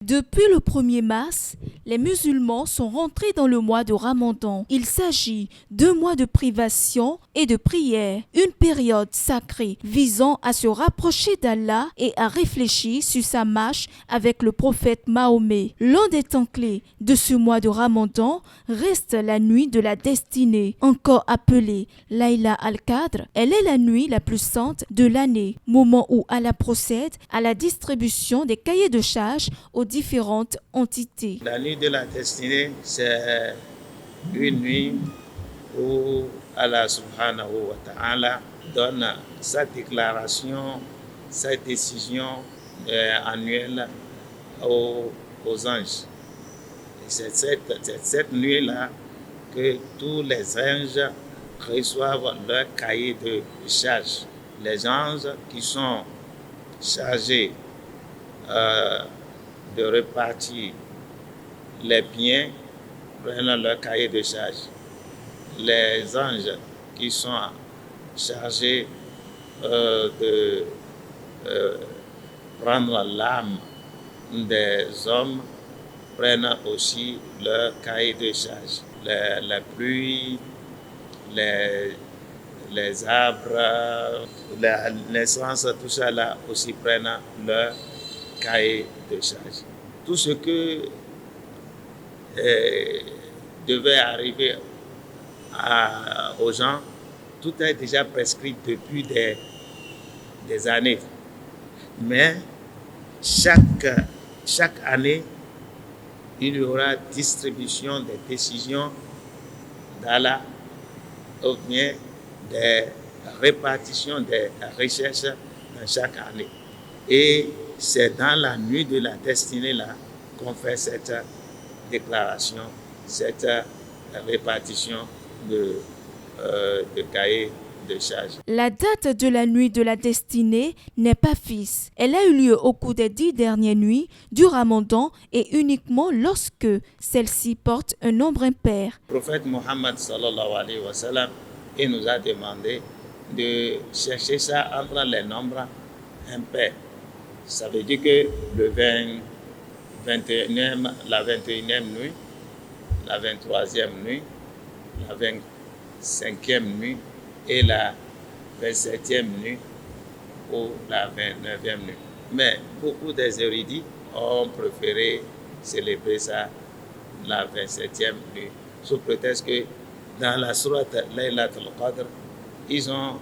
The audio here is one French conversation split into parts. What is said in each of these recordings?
Depuis le 1er mars, les musulmans sont rentrés dans le mois de Ramadan. Il s'agit de mois de privation et de prière, une période sacrée visant à se rapprocher d'Allah et à réfléchir sur sa marche avec le prophète Mahomet. L'un des temps clés de ce mois de Ramadan reste la nuit de la destinée, encore appelée Layla al-Qadr. Elle est la nuit la plus sainte de l'année, moment où Allah procède à la distribution des cahiers de charges aux différentes entités. La nuit de la destinée, c'est une nuit où Allah subhanahu wa ta'ala donne sa déclaration, sa décision annuelle aux anges. Et c'est cette nuit-là que tous les anges reçoivent leur cahier de charges. Les anges qui sont chargés de repartir les biens prennent leur cahier de charge. Les anges qui sont chargés de prendre l'âme des hommes prennent aussi leur cahier de charge. Les pluies, les arbres, la naissance, tout ça là aussi prennent leur cahier de charge. Tout ce que devait arriver aux gens, tout est déjà prescrit depuis des années. Mais chaque année, il y aura distribution des décisions d'Allah ou bien des répartitions des recherches dans chaque année. Et c'est dans la nuit de la destinée là qu'on fait cette déclaration, cette répartition de cahiers de charges. La date de la nuit de la destinée n'est pas fixe. Elle a eu lieu au cours des 10 dernières nuits du Ramadan et uniquement lorsque celle-ci porte un nombre impair. Le prophète Mohammed sallallahu alayhi wa sallam, il nous a demandé de chercher ça entre les nombres impairs. Ça veut dire que la 21e nuit, la 23e nuit, la 25e nuit et la 27e nuit ou la 29e nuit. Mais beaucoup des érudits ont préféré célébrer ça la 27e nuit, sous prétexte que dans la sourate Laylatul Qadr, ils ont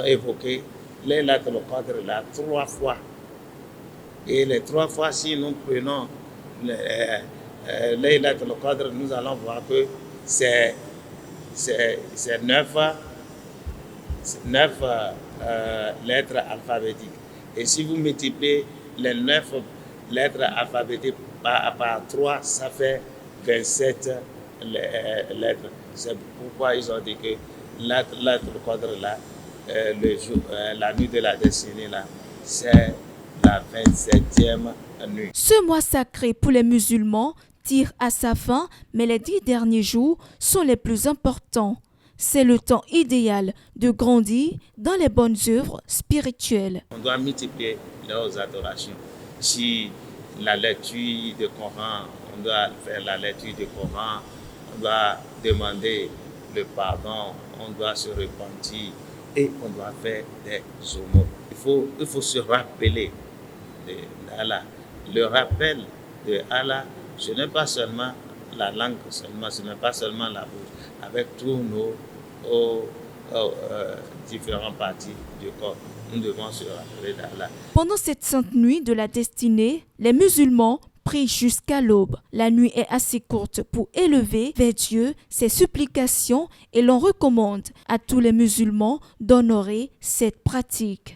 évoqué Laylatul Qadr là 3 fois. Et les 3 fois, si nous prenons Laylatul Qadr, nous allons voir que c'est 9 lettres alphabétiques. Et si vous multipliez les 9 lettres alphabétiques par 3, ça fait 27 lettres. C'est pourquoi ils ont dit que Laylatul Qadr, là, la nuit de la destinée, là, c'est la 27e nuit. Ce mois sacré pour les musulmans tire à sa fin, mais les 10 derniers jours sont les plus importants. C'est le temps idéal de grandir dans les bonnes œuvres spirituelles. On doit multiplier leurs adorations. Si la lecture du Coran, on doit faire la lecture du Coran, on doit demander le pardon, on doit se repentir et on doit faire des aumônes. Il faut se rappeler d'Allah. Le rappel de Allah, ce n'est pas seulement la langue, ce n'est pas seulement la bouche, avec tous nos différentes parties du corps. Nous devons se rappeler d'Allah. Pendant cette sainte nuit de la destinée, les musulmans prient jusqu'à l'aube. La nuit est assez courte pour élever vers Dieu ses supplications et l'on recommande à tous les musulmans d'honorer cette pratique.